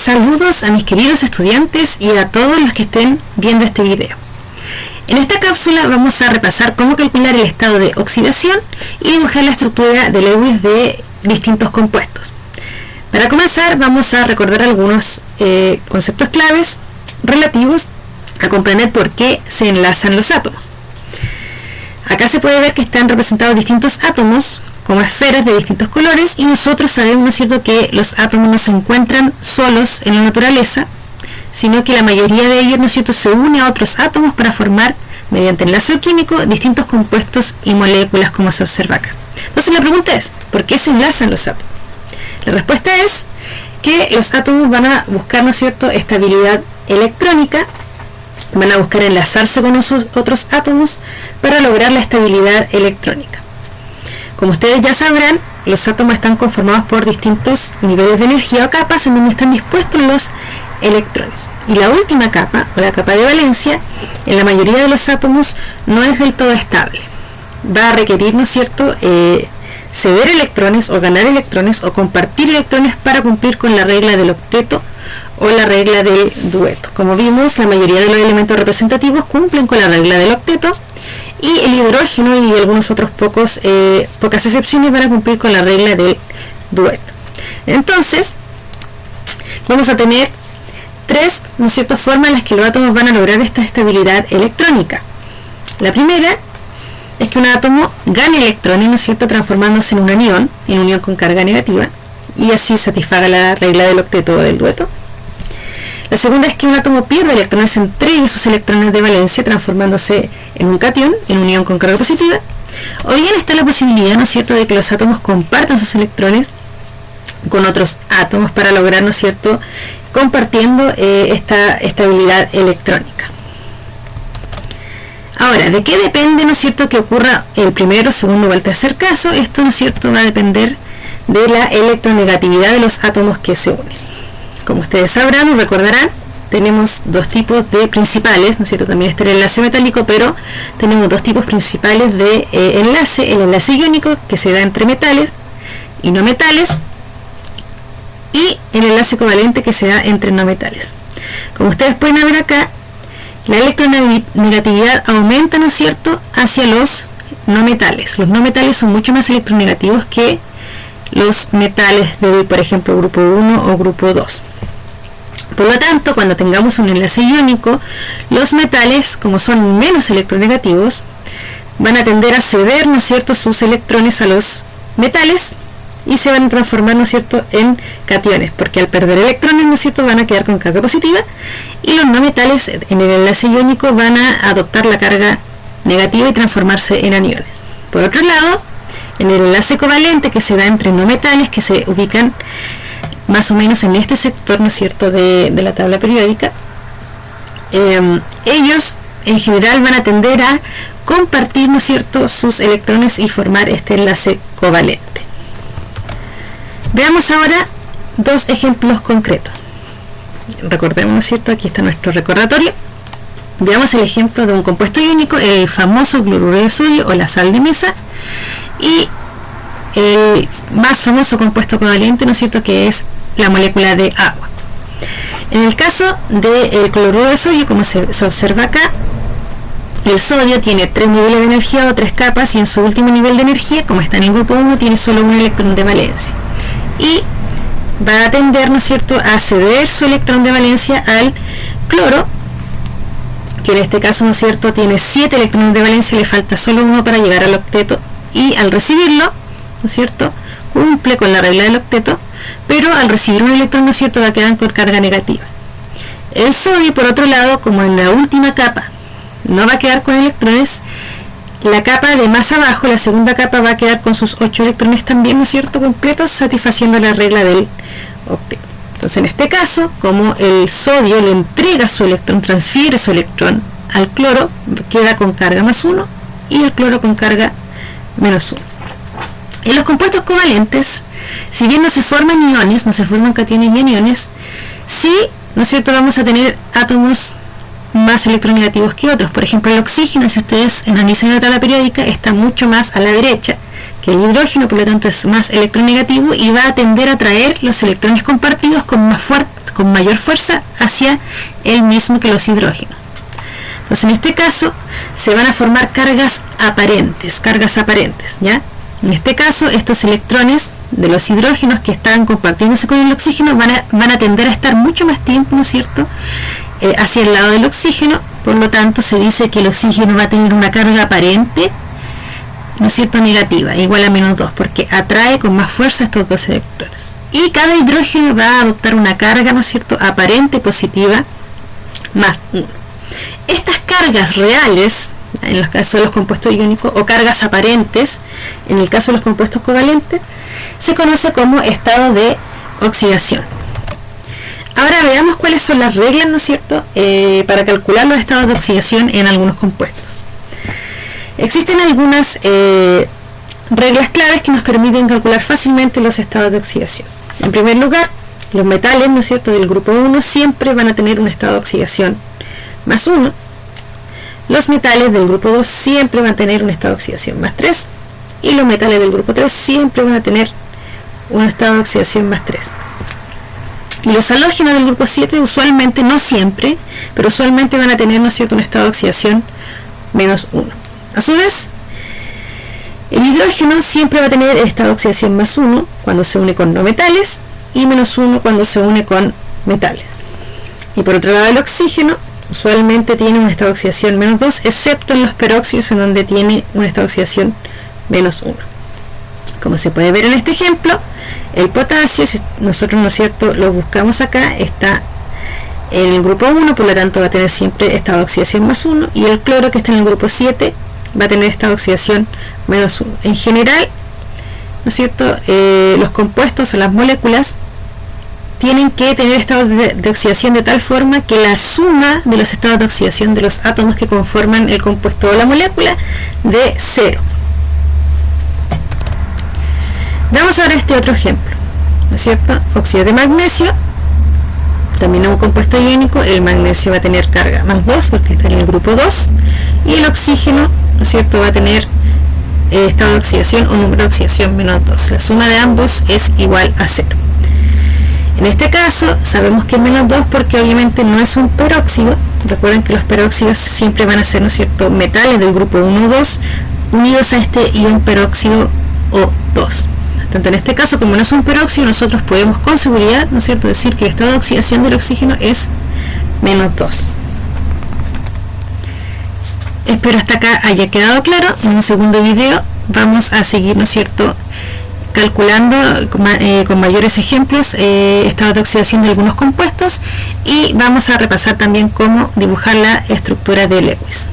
Saludos a mis queridos estudiantes y a todos los que estén viendo este video. En esta cápsula vamos a repasar cómo calcular el estado de oxidación y dibujar la estructura de Lewis de distintos compuestos. Para comenzar vamos a recordar algunos conceptos claves relativos a comprender por qué se enlazan los átomos. Acá se puede ver que están representados distintos átomos como esferas de distintos colores, y nosotros sabemos, ¿no es cierto?, que los átomos no se encuentran solos en la naturaleza, sino que la mayoría de ellos, ¿no es cierto?, se une a otros átomos para formar, mediante enlace químico, distintos compuestos y moléculas, como se observa acá. Entonces la pregunta es, ¿por qué se enlazan los átomos? La respuesta es que los átomos van a buscar, ¿no es cierto?, estabilidad electrónica, van a buscar enlazarse con esos otros átomos para lograr la estabilidad electrónica. Como ustedes ya sabrán, los átomos están conformados por distintos niveles de energía o capas en donde están dispuestos los electrones. Y la última capa, o la capa de valencia, en la mayoría de los átomos no es del todo estable. Va a requerir, ¿no es cierto?, ceder electrones o ganar electrones o compartir electrones para cumplir con la regla del octeto o la regla del dueto. Como vimos, la mayoría de los elementos representativos cumplen con la regla del octeto, y el hidrógeno y algunos otros pocas excepciones van a cumplir con la regla del dueto. Entonces, vamos a tener tres, ¿no es cierto?, formas en las que los átomos van a lograr esta estabilidad electrónica. La primera es que un átomo gane electrones, ¿no es cierto?, transformándose en un anión, en unión con carga negativa, y así satisfaga la regla del octeto o del dueto. La segunda es que un átomo pierde electrones, entregue sus electrones de valencia, transformándose en un catión, en unión con carga positiva. O bien está la posibilidad, ¿no es cierto?, de que los átomos compartan sus electrones con otros átomos para lograr, ¿no es cierto?, compartiendo esta estabilidad electrónica. Ahora, ¿de qué depende, ¿no es cierto?, que ocurra el primero, segundo o el tercer caso? Esto, ¿no es cierto?, va a depender de la electronegatividad de los átomos que se unen. Como ustedes sabrán o recordarán, tenemos dos tipos de principales, ¿no es cierto?, también está el enlace metálico, pero tenemos dos tipos principales de enlace: el enlace iónico, que se da entre metales y no metales, y el enlace covalente, que se da entre no metales. Como ustedes pueden ver acá, la electronegatividad aumenta, ¿no es cierto?, hacia los no metales. Los no metales son mucho más electronegativos que los metales del, por ejemplo, grupo 1 o grupo 2. Por lo tanto, cuando tengamos un enlace iónico, los metales, como son menos electronegativos, van a tender a ceder, ¿no es cierto?, sus electrones a los metales y se van a transformar, ¿no es cierto?, en cationes, porque al perder electrones, ¿no es cierto?, van a quedar con carga positiva, y los no metales en el enlace iónico van a adoptar la carga negativa y transformarse en aniones. Por otro lado, en el enlace covalente, que se da entre no metales, que se ubican más o menos en este sector, ¿no es cierto?, de la tabla periódica, ellos en general van a tender a compartir, ¿no es cierto?, sus electrones y formar este enlace covalente. Veamos ahora dos ejemplos concretos. Recordemos, ¿no es cierto?, aquí está nuestro recordatorio. Veamos el ejemplo de un compuesto iónico, el famoso cloruro de sodio o la sal de mesa, y el más famoso compuesto covalente, ¿no es cierto?, que es la molécula de agua. En el caso del cloruro de sodio, como se observa acá, el sodio tiene 3 niveles de energía o 3 capas, y en su último nivel de energía, como está en el grupo 1, tiene solo un electrón de valencia, y va a tender, ¿no es cierto?, a ceder su electrón de valencia al cloro, que en este caso, ¿no es cierto?, tiene 7 electrones de valencia, le falta solo uno para llegar al octeto, y al recibirlo, ¿no es cierto?, cumple con la regla del octeto, pero al recibir un electrón, ¿no es cierto?, va a quedar con carga negativa. El sodio, por otro lado, como en la última capa no va a quedar con electrones, la capa de más abajo, la segunda capa, va a quedar con sus 8 electrones también, ¿no es cierto?, completos, satisfaciendo la regla del octeto. Entonces, en este caso, como el sodio le entrega su electrón, transfiere su electrón al cloro, queda con carga más 1 y el cloro con carga menos 1. En los compuestos covalentes, si bien no se forman iones, no se forman cationes y aniones, sí, ¿no es cierto?, vamos a tener átomos más electronegativos que otros. Por ejemplo, el oxígeno, si ustedes analizan la tabla periódica, está mucho más a la derecha que el hidrógeno, por lo tanto es más electronegativo y va a tender a traer los electrones compartidos con con mayor fuerza hacia el mismo que los hidrógenos. Entonces, en este caso, se van a formar cargas aparentes, ¿ya? En este caso, estos electrones de los hidrógenos que están compartiéndose con el oxígeno van a tender a estar mucho más tiempo, ¿no es cierto?, hacia el lado del oxígeno. Por lo tanto, se dice que el oxígeno va a tener una carga aparente, ¿no es cierto?, negativa, igual a -2, porque atrae con más fuerza estos dos electrones. Y cada hidrógeno va a adoptar una carga, ¿no es cierto?, aparente positiva más 1. Estas cargas reales, en el caso de los compuestos iónicos, o cargas aparentes, en el caso de los compuestos covalentes, se conoce como estado de oxidación. Ahora veamos cuáles son las reglas, ¿no es cierto?, para calcular los estados de oxidación en algunos compuestos. Existen algunas reglas claves que nos permiten calcular fácilmente los estados de oxidación. En primer lugar, los metales, ¿no es cierto?, del grupo 1 siempre van a tener un estado de oxidación más 1. Los metales del grupo 2 siempre van a tener un estado de oxidación más 3. Y los metales del grupo 3 siempre van a tener un estado de oxidación más 3. Y los halógenos del grupo 7 usualmente, no siempre, pero usualmente van a tener, ¿no es cierto?, un estado de oxidación menos 1. A su vez, el hidrógeno siempre va a tener el estado de oxidación más 1 cuando se une con no metales y menos 1 cuando se une con metales. Y por otro lado, el oxígeno usualmente tiene un estado de oxidación menos 2, excepto en los peróxidos, en donde tiene un estado de oxidación menos 1. Como se puede ver en este ejemplo, el potasio, si nosotros, ¿no es cierto?, lo buscamos acá, está en el grupo 1, por lo tanto va a tener siempre estado de oxidación más 1, y el cloro, que está en el grupo 7, va a tener estado de oxidación menos 1. En general, ¿no es cierto?, los compuestos o las moléculas tienen que tener estados de oxidación de tal forma que la suma de los estados de oxidación de los átomos que conforman el compuesto o la molécula de 0. Vamos ahora a este otro ejemplo, ¿no es cierto? Óxido de magnesio, también es un compuesto iónico. El magnesio va a tener carga más 2 porque está en el grupo 2, y el oxígeno, ¿no es cierto?, va a tener estado de oxidación o número de oxidación menos 2. La suma de ambos es igual a 0. En este caso sabemos que es menos 2 porque obviamente no es un peróxido. Recuerden que los peróxidos siempre van a ser, ¿no es cierto?, metales del grupo 1 o 2 unidos a este ion peróxido O2. Tanto en este caso, como no es un peróxido, nosotros podemos con seguridad, ¿no es cierto?, decir que el estado de oxidación del oxígeno es menos 2. Espero hasta acá haya quedado claro. En un segundo video vamos a seguir, ¿no es cierto?, calculando con mayores ejemplos estados de oxidación de algunos compuestos, y vamos a repasar también cómo dibujar la estructura de Lewis.